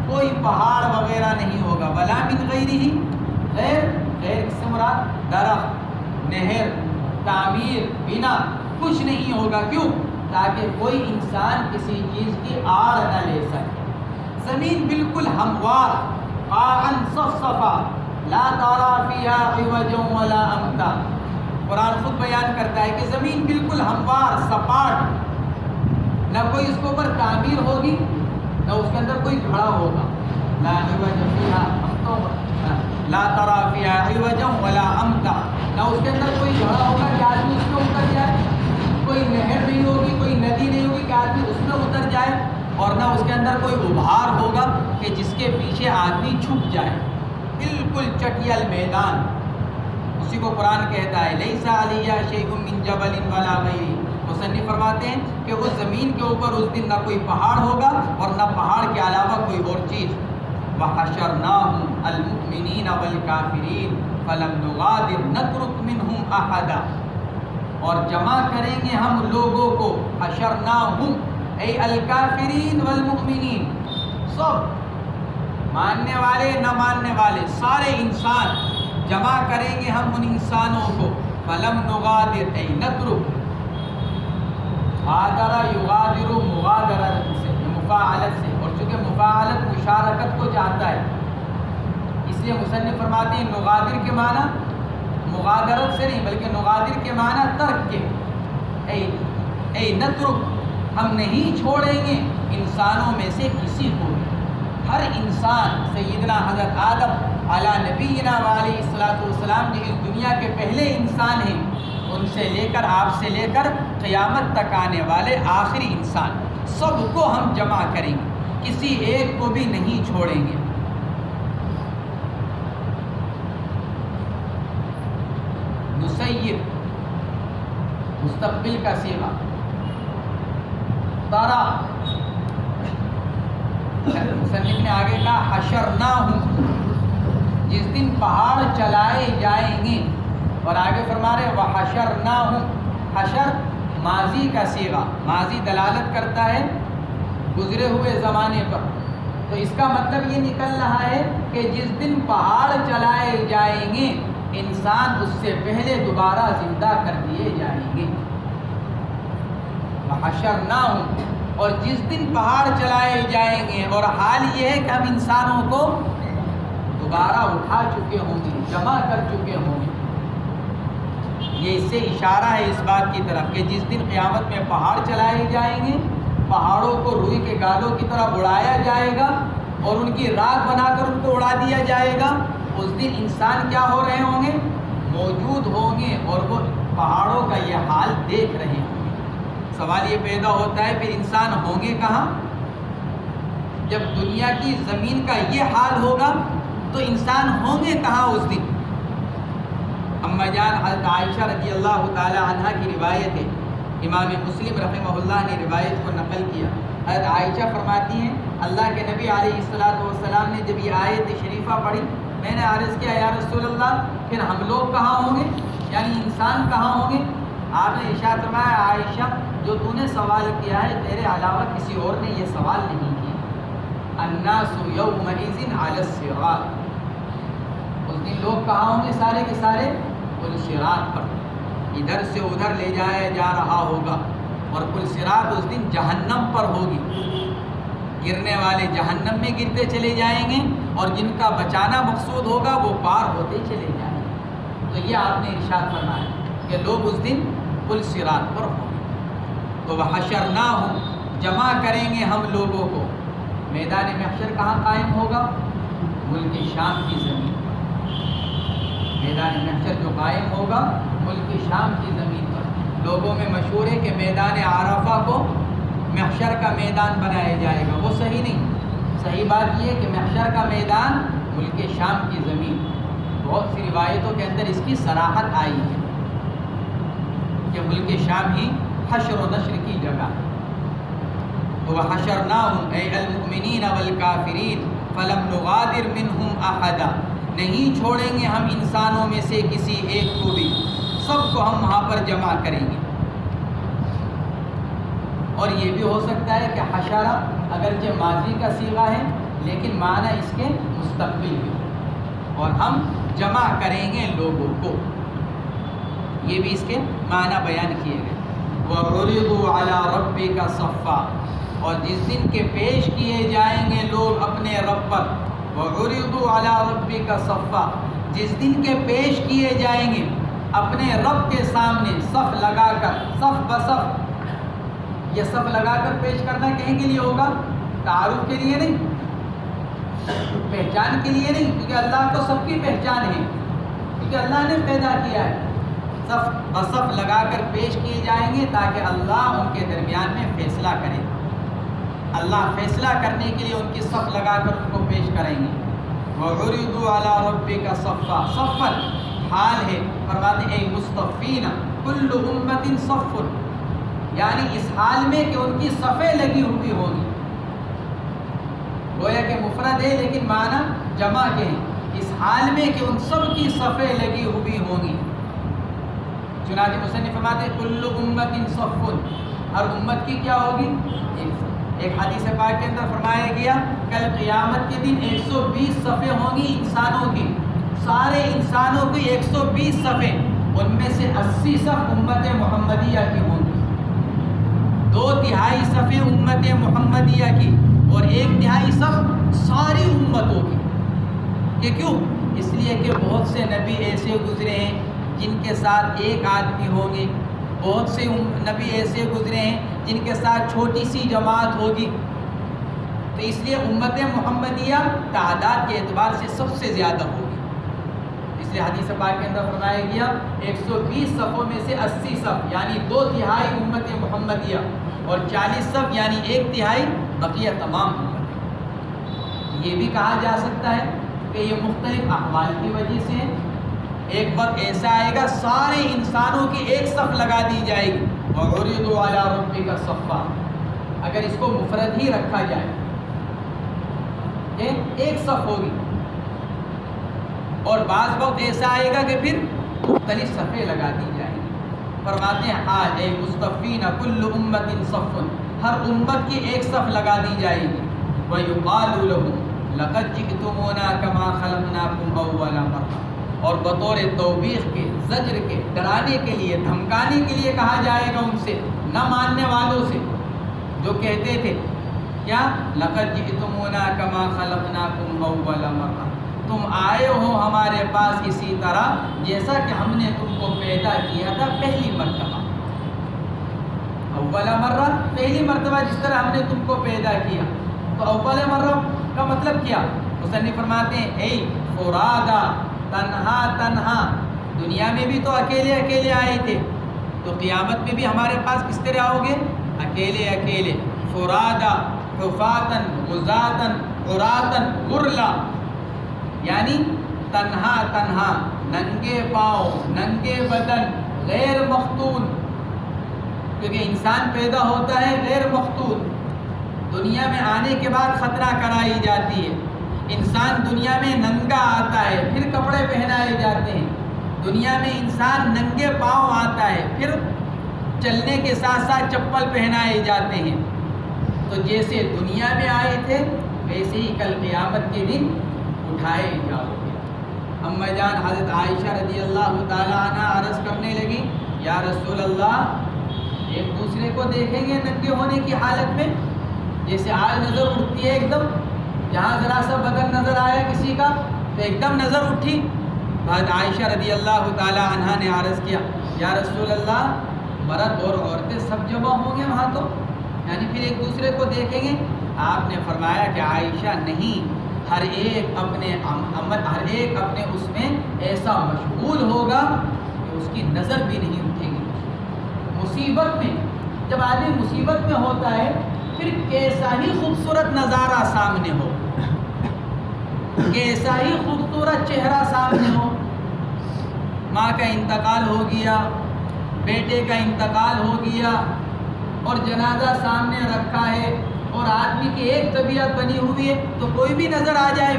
[SPEAKER 1] کوئی پہاڑ وغیرہ نہیں ہوگا، ولا من غیرہ، غیر سے مراد درخت، نہر، تعمیر، بنا، کچھ نہیں ہوگا۔ کیوں؟ تاکہ کوئی انسان کسی چیز کی آڑ نہ لے سکے۔ زمین بالکل ہموار، قاعا صفصفا، لا ترى فيها عوجا ولا امتا، قرآن خود بیان کرتا ہے کہ زمین بالکل ہموار، سپاٹ، نہ کوئی اس کے اوپر تعمیر ہوگی، نہ اس کے اندر کوئی گھڑا ہوگا۔ لا عوج فيها، لا ترى فيها عوجا ولا امتا، نہ اس کے اندر کوئی گھڑا ہوگا کہ آدمی اس میں اتر جائے، کوئی نہر نہیں ہوگی، کوئی ندی نہیں ہوگی کہ آدمی اس میں اتر جائے، اور نہ اس کے اندر کوئی ابھار ہوگا کہ جس کے پیچھے آدمی چھپ جائے، بالکل چٹیل میدان۔ اسی کو قرآن کہتا ہے لیس علیہا شیء من جبل ولا غیرہ۔ مصنف فرماتے ہیں کہ اس زمین کے اوپر اس دن نہ کوئی پہاڑ ہوگا اور نہ پہاڑ کے علاوہ کوئی اور چیز۔ وحشرناہم المؤمنین والکافرین فلم نغادر نترک منہم احدا، اور جمع کریں گے ہم لوگوں کو، حشرناہم ای الکافرین والمؤمنین، سب ماننے والے نہ ماننے والے سارے انسان جمع کریں گے ہم ان انسانوں کو۔ فلم نغادر ای نترک، غادر یغادر مغادرت سے، مفاعلت سے، اور چونکہ مفاعلت مشارکت کو چاہتا ہے، اس لیے مصنف فرماتے ہیں نغادر کے معنی مغادرت سے نہیں بلکہ نغادر کے معنی ترک کے، اے نترک، ہم نہیں چھوڑیں گے انسانوں میں سے کسی کو بھی۔ ہر انسان، سیدنا حضرت آدم علیہ نبینا علیہ الصلوۃ والسلام جو اس دنیا کے پہلے انسان ہیں، ان سے لے کر آپ سے لے کر قیامت تک آنے والے آخری انسان، سب کو ہم جمع کریں گے، کسی ایک کو بھی نہیں چھوڑیں گے۔ نسیر، مستقبل کا صیغہ، تارا، مصنف نے آگے کہا حشرناہم، جس دن پہاڑ چلائے جائیں گے، اور آگے فرما رہے وحشرناہم، حشر ماضی کا صیغہ، ماضی دلالت کرتا ہے گزرے ہوئے زمانے پر، تو اس کا مطلب یہ نکل رہا ہے کہ جس دن پہاڑ چلائے جائیں گے انسان اس سے پہلے دوبارہ زندہ کر دیے جائیں گے۔ وحشرناہم، اور جس دن پہاڑ چلائے جائیں گے، اور حال یہ ہے کہ ہم انسانوں کو دوبارہ اٹھا چکے ہوں گے، جمع کر چکے ہوں گے۔ یہ اس سے اشارہ ہے اس بات کی طرف کہ جس دن قیامت میں پہاڑ چلائے جائیں گے، پہاڑوں کو روئی کے گالوں کی طرح اڑایا جائے گا اور ان کی راکھ بنا کر ان کو اڑا دیا جائے گا، اس دن انسان کیا ہو رہے ہوں گے؟ موجود ہوں گے اور وہ پہاڑوں کا یہ حال دیکھ رہے ہوں گے۔ سوال یہ پیدا ہوتا ہے پھر انسان ہوں گے کہاں؟ جب دنیا کی زمین کا یہ حال ہوگا تو انسان ہوں گے کہاں اس دن؟ اما جان حضرت عائشہ رضی اللہ تعالی عنہ کی روایت ہے، امام مسلم رحمہ اللہ نے روایت کو نقل کیا۔ حضرت عائشہ فرماتی ہیں اللہ کے نبی علیہ السلام نے جب یہ آیت شریفہ پڑھی، میں نے عرض کیا یا رسول اللہ پھر ہم لوگ کہاں ہوں گے، یعنی انسان کہاں ہوں گے؟ آپ نے ارشاد فرمایا عائشہ جو تو نے سوال کیا ہے تیرے علاوہ کسی اور نے یہ سوال نہیں کیا۔ الناس یومئذ علی الصراط، اس دن لوگ کہاں ہوں گے سارے کے سارے؟ پل صراط پر، ادھر سے ادھر لے جایا جا رہا ہوگا، اور پل صراط اس دن جہنم پر ہوگی، گرنے والے جہنم میں گرتے چلے جائیں گے اور جن کا بچانا مقصود ہوگا وہ پار ہوتے چلے جائیں گے۔ تو یہ آپ نے ارشاد فرمایا کہ لوگ اس دن پل صراط پر ہوں گے۔ تو وحشرناہم، جمع کریں گے ہم لوگوں کو۔ میدان محشر کہاں قائم ہوگا؟ ملک شام کی زمین پر۔ میدان محشر جو قائم ہوگا ملک شام کی زمین پر۔ لوگوں میں مشہور ہے کہ میدان عرفہ کو محشر کا میدان بنایا جائے گا، وہ صحیح نہیں۔ صحیح بات یہ ہے کہ محشر کا میدان ملک شام کی زمین۔ بہت سی روایتوں کے اندر اس کی صراحت آئی ہے کہ ملک شام ہی حشر و نشر کی جگہ ہے۔ وَحَشَرْنَاهُمْ أَيْ الْمُؤْمِنِينَ وَالْكَافِرِينَ فَلَمْ نُغَادِرْ مِنْهُمْ أَحَدًا، نہیں چھوڑیں گے ہم انسانوں میں سے کسی ایک کو بھی، سب کو ہم وہاں پر جمع کریں گے۔ اور یہ بھی ہو سکتا ہے کہ حشرہ اگرچہ ماضی کا صیغہ ہے لیکن معنی اس کے مستقبل بھی ہے، اور ہم جمع کریں گے لوگوں کو، یہ بھی اس کے معنی بیان کیے گئے۔ وَعُرِضُوا عَلَىٰ رَبِّكَ صَفًّا، اور جس دن کے پیش کیے جائیں گے لوگ اپنے رب پر۔ وَعُرِضُوا عَلَىٰ رَبِّكَ صَفًّا، جس دن کے پیش کیے جائیں گے اپنے رب کے سامنے صف لگا کر، صف بصف۔ یہ صف لگا کر پیش کرنا کہیں کے لیے ہوگا؟ تعارف کے لیے نہیں، پہچان کے لیے نہیں، کیونکہ اللہ کو سب کی پہچان ہے، کیونکہ اللہ نے پیدا کیا ہے۔ صف بصف لگا کر پیش کیے جائیں گے تاکہ اللہ ان کے درمیان میں فیصلہ کرے۔ اللہ فیصلہ کرنے کے لیے ان کی صف لگا کر ان کو پیش کریں گے۔ وَعُرِضُوا عَلَىٰ رَبِّكَ صَفًّا، صفًّا حال ہے، فرماتے ہیں اے مصطفین کل امت صف، یعنی اس حال میں کہ ان کی صفیں لگی ہوئی ہوں گی۔ گویا کہ مفرد ہے لیکن معنی جمع کے ہیں، اس حال میں کہ ان سب کی صفیں لگی ہوئی ہوں گی۔ چنانچہ مصنف فرماتے ہیں کل امت صف، ہر امت کی کیا ہوگی؟ ایک حدیث پاک کے اندر فرمایا گیا کل قیامت کے دن 120 صفیں ہوں گی انسانوں کی، سارے انسانوں کی 120 صفیں، ان میں سے 80 صف امت محمدیہ کی ہوں گی، 2/3 صفیں امت محمدیہ کی، اور 1/3 صف ساری امتوں کی۔ کہ کیوں؟ اس لیے کہ بہت سے نبی ایسے گزرے ہیں جن کے ساتھ ایک آدمی ہوں گے، بہت سے نبی ایسے گزرے ہیں جن کے ساتھ چھوٹی سی جماعت ہوگی، تو اس لیے امت محمدیہ تعداد کے اعتبار سے سب سے زیادہ ہوگی۔ اس لیے حدیث پاک کے اندر فرمایا گیا 120 صفوں میں سے 80 صف یعنی 2/3 امت محمدیہ، اور 40 صف یعنی 1/3 بقیہ تمام امت۔ یہ بھی کہا جا سکتا ہے کہ یہ مختلف احوال کی وجہ سے ایک وقت ایسا آئے گا سارے انسانوں کی ایک صف لگا دی جائے گی۔ وَعُرِضُوا عَلَىٰ رَبِّكَ صَفًّا، اگر اس کو مفرد ہی رکھا جائے ایک صف ہوگی، اور بعض وقت ایسا آئے گا کہ پھر مختلف صفیں لگا دی جائیں گی۔ فرماتے ہیں حال اے مصطفین کل امت صف، ہر امت کی ایک صف لگا دی جائے گی۔ وَيُقَالُ لَهُمْ لَقَدْ جِئْتُمُونَا كَمَا خَلَقْنَاكُمْ أَوَّلَ مَرَّةٍ، اور بطور توبیخ کے، زجر کے، ڈرانے کے لیے، دھمکانے کے لیے کہا جائے گا ان سے، نہ ماننے والوں سے جو کہتے تھے کیا لَقَدْ جِئْتُمُونَا كَمَا خَلَقْنَاكُمْ أَوَّلَ مَرَّةٍ، تم آئے ہو ہمارے پاس اسی طرح جیسا کہ ہم نے تم کو پیدا کیا تھا پہلی مرتبہ۔ اول مرہ پہلی مرتبہ جس طرح ہم نے تم کو پیدا کیا. تو اول مرہ کا مطلب کیا؟ مصنف فرماتے ہیں اے فرادا، تنہا تنہا. دنیا میں بھی تو اکیلے اکیلے آئے تھے، تو قیامت میں بھی ہمارے پاس کس طرح آؤ گے؟ اکیلے اکیلے. فرادا حفاتن غزاتن عراتن غرلا، یعنی تنہا تنہا، ننگے پاؤں، ننگے بدن، غیر مختون. کیونکہ انسان پیدا ہوتا ہے غیر مختون. دنیا میں آنے کے بعد ختنہ کرائی جاتی ہے. انسان دنیا میں ننگا آتا ہے، پھر کپڑے پہنائے جاتے ہیں. دنیا میں انسان ننگے پاؤں آتا ہے، پھر چلنے کے ساتھ ساتھ چپل پہنائے جاتے ہیں. تو جیسے دنیا میں آئے تھے ویسے ہی کل قیامت کے دن اٹھائے جاؤ گے. اما جان حضرت عائشہ رضی اللہ تعالیٰ عنہ عرض کرنے لگی یا رسول اللہ، ایک دوسرے کو دیکھیں گے ننگے ہونے کی حالت میں؟ جیسے آج نظر اٹھتی ہے ایک دم، جہاں ذرا سا بدن نظر آیا کسی کا تو ایک دم نظر اٹھی. حضرت عائشہ رضی اللہ تعالیٰ عنہ نے عرض کیا یا رسول اللہ، مرد اور عورتیں سب جمع ہوں گے وہاں تو، یعنی پھر ایک دوسرے کو دیکھیں گے؟ آپ نے فرمایا کہ عائشہ نہیں، ہر ایک اپنے اس میں ایسا مشغول ہوگا کہ اس کی نظر بھی نہیں اٹھے گی. مصیبت میں جب آدمی مصیبت میں ہوتا ہے پھر کیسا ہی خوبصورت نظارہ سامنے ہو، کیسا ہی خوبصورت چہرہ سامنے ہو، ماں کا انتقال ہو گیا، بیٹے کا انتقال ہو گیا اور جنازہ سامنے رکھا ہے اور آدمی کی ایک طبیعت بنی ہوئی ہے تو کوئی بھی نظر آ جائے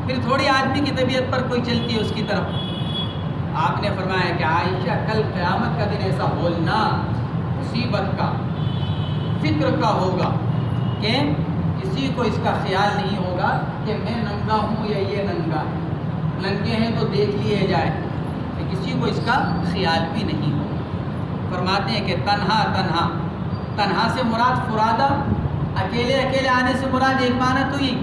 [SPEAKER 1] پھر تھوڑی آدمی کی طبیعت پر کوئی چلتی ہے اس کی طرف. آپ نے فرمایا کہ عائشہ کل قیامت کا دن ایسا بولنا مصیبت کا، فکر کا ہوگا کہ کسی کو اس کا خیال نہیں ہوگا کہ میں ننگا ہوں یا یہ ننگا ہے. ننگے ہیں تو دیکھ لیے جائے، کہ کسی کو اس کا خیال بھی نہیں ہوگا. فرماتے ہیں کہ تنہا تنہا، تنہا سے مراد فرادا، اکیلے اکیلے آنے سے مراد ایک معنی تو یہ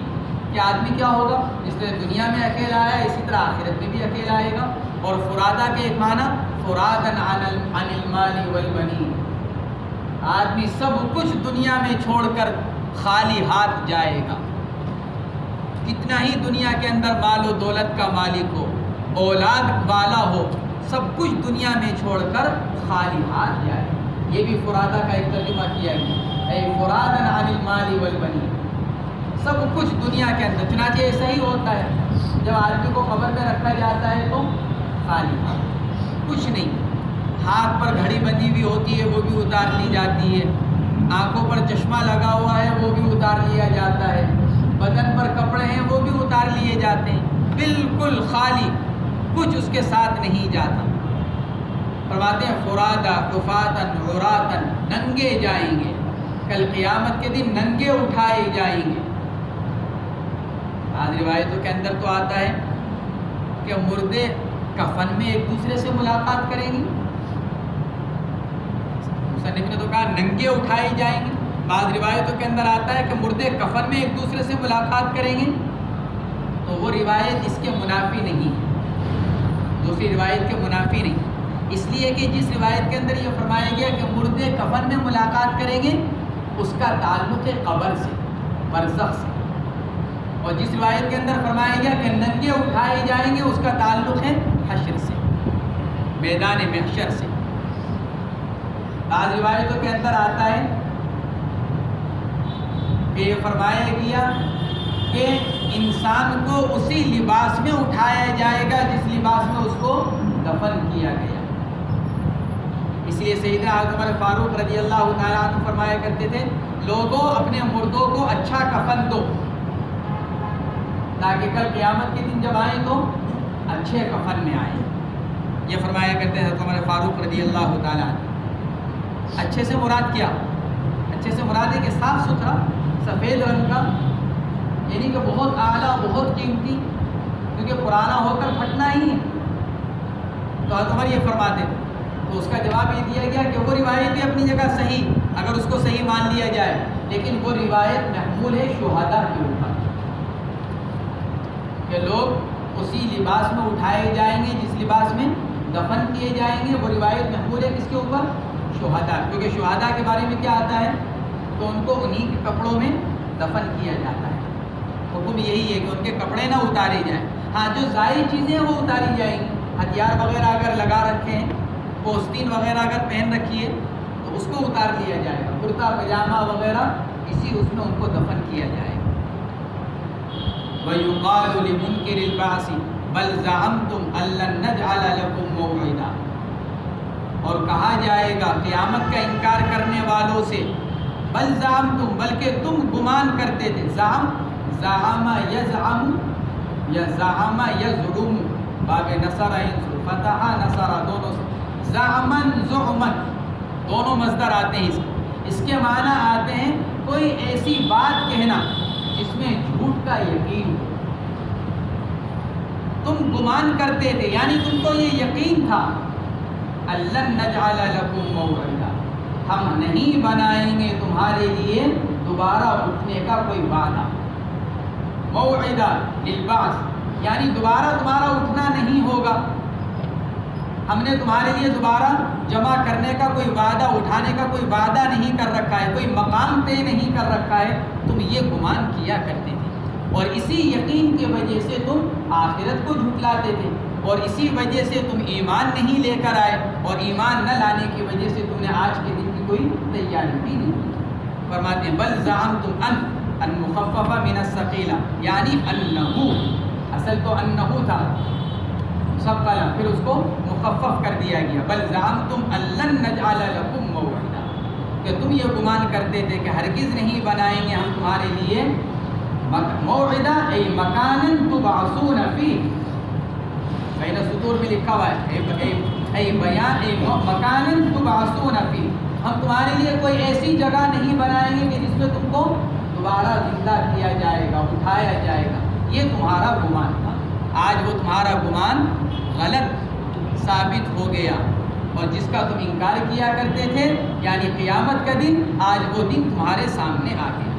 [SPEAKER 1] کہ آدمی کیا ہوگا، جس طرح دنیا میں اکیلا آیا اسی طرح آخرت میں بھی اکیلا آئے گا. اور فرادا کے ایک معنی فرادن عن المال والبنین، آدمی سب کچھ دنیا میں چھوڑ کر خالی ہاتھ جائے گا. کتنا ہی دنیا کے اندر مال و دولت کا مالک ہو، اولاد والا ہو، سب کچھ دنیا میں چھوڑ کر خالی ہاتھ جائے. یہ بھی فرادا کا ایک ترجمہ کیا گیا، اے فرادن عن المال والبنین، سب کچھ دنیا کے اندر. چنانچہ ایسا ہی ہوتا ہے جب آدمی کو قبر میں رکھا جاتا ہے تو خالی ہاتھ، کچھ نہیں. ہاتھ پر گھڑی بندھی ہوئی ہوتی ہے وہ بھی اتار لی جاتی ہے، آنکھوں پر چشمہ لگا ہوا ہے وہ بھی اتار لیا جاتا ہے، بدن پر کپڑے ہیں وہ بھی اتار لیے جاتے ہیں. بالکل خالی، کچھ اس کے ساتھ نہیں جاتا. فرماتے ہیں فرادا کفاتن عراتن، ننگے جائیں گے کل قیامت کے دن، ننگے اٹھائے جائیں گے. بعض روایتوں کے اندر تو آتا ہے کہ مردے کفن میں ایک دوسرے سے ملاقات کریں گے. مصنف نے تو کہا ننگے اٹھائے جائیں گے. بعض روایتوں کے اندر آتا ہے کہ مردے کفن میں ایک دوسرے سے ملاقات کریں گے. تو وہ روایت اس کے منافی نہیں ہے، دوسری روایت کے منافی نہیں، اس لیے کہ جس روایت کے اندر یہ فرمایا گیا کہ مردے کفن میں ملاقات کریں گے اس کا تعلق ہے قبر سے، برزخ سے. اور جس روایت کے اندر فرمایا گیا کہ ننگے اٹھائے جائیں گے اس کا تعلق ہے حشر سے، میدان محشر سے. بعض روایتوں کے اندر آتا ہے کہ یہ فرمایا گیا کہ انسان کو اسی لباس میں اٹھایا جائے گا جس لباس میں اس کو دفن کیا گیا. اس لیے سیدنا عمر فاروق رضی اللہ تعالیٰ عنہ فرمایا کرتے تھے لوگوں اپنے مردوں کو اچھا کفن دو تاکہ کل قیامت کے دن جب آئیں تو اچھے کفن میں آئیں. یہ فرمایا کرتے ہیں عمر فاروق رضی اللہ تعالیٰ عنہ. اچھے سے مراد کیا؟ اچھے سے مراد ہے کہ صاف ستھرا سفید رنگ کا، یعنی کہ بہت اعلیٰ بہت قیمتی، کیونکہ پرانا ہو کر پھٹنا ہی ہے. تو عمر یہ فرماتے تھے. تو اس کا جواب یہ دیا گیا کہ وہ روایت بھی اپنی جگہ صحیح، اگر اس کو صحیح مان لیا جائے، لیکن وہ روایت محمول ہے شہداء کے اوپر کہ لوگ اسی لباس میں اٹھائے جائیں گے جس لباس میں دفن کیے جائیں گے. وہ روایت محمول ہے کس کے اوپر؟ شہداء، کیونکہ شہداء کے بارے میں کیا آتا ہے تو ان کو انہی کے کپڑوں میں دفن کیا جاتا ہے. حکم یہی ہے کہ ان کے کپڑے نہ اتارے جائیں. ہاں جو ظاہری چیزیں وہ اتاری جائیں گی. ہتھیار وغیرہ اگر لگا رکھے ہیں، پوستین وغیرہ اگر پہن رکھی ہے تو اس کو اتار دیا جائے گا. کرتا پاجامہ وغیرہ اسی اس میں ان کو دفن کیا جائے گا. وَيُقَالُ لِمُنْكِرِ الْبَعْثِ بَلْ زَعَمْتُمْ أَن لَّن نَّجْعَلَ لَكُم مَّوْعِدًا، اور کہا جائے گا قیامت کا انکار کرنے والوں سے، بل زعمتم، بلکہ تم گمان کرتے تھے. زعم یزعم یا زعم یزعم، باب نصر ینصر، فتح نصر، دونوں سے زعمن زعمن دونوں مصدر آتے ہیں. اس کے معنی آتے ہیں کوئی ایسی بات کہنا جس میں جھوٹ کا یقین ہو. تم گمان کرتے تھے، یعنی تم کو یہ یقین تھا، لن نجعل لکم موعدا، ہم نہیں بنائیں گے تمہارے لیے دوبارہ اٹھنے کا کوئی وعدہ. موعدا للبعث، یعنی دوبارہ تمہارا اٹھنا نہیں ہوگا. ہم نے تمہارے لیے دوبارہ جمع کرنے کا کوئی وعدہ، اٹھانے کا کوئی وعدہ نہیں کر رکھا ہے، کوئی مقام طے نہیں کر رکھا ہے. تم یہ گمان کیا کرتے تھے، اور اسی یقین کی وجہ سے تم آخرت کو جھٹلاتے تھے، اور اسی وجہ سے تم ایمان نہیں لے کر آئے، اور ایمان نہ لانے کی وجہ سے تم نے آج کے دن کی کوئی تیاری بھی نہیں کی. فرماتے ہیں بل زعمتم ان مخففہ من الثقیلہ، یعنی انہو، اصل تو انہو تھا ثقل، پھر اس کو مخفف کر دیا گیا. بل زعمتم ان لن نجعل لکم موعدا، کہ تم یہ گمان کرتے تھے کہ ہرگز نہیں بنائیں گے ہم تمہارے لیے موعدا، ای مکانا تبعثون فیہ، بین سطور میں لکھا ہوا ہے ای بیان ای مکانا تبعثون فیہ، ہم تمہارے لیے کوئی ایسی جگہ نہیں بنائیں گے کہ جس میں تم کو دوبارہ زندہ کیا جائے گا، اٹھایا جائے گا. یہ تمہارا گمان تھا. آج وہ تمہارا گمان غلط ثابت ہو گیا، اور جس کا تم انکار کیا کرتے تھے، یعنی قیامت کا دن، آج وہ دن تمہارے سامنے آ گیا.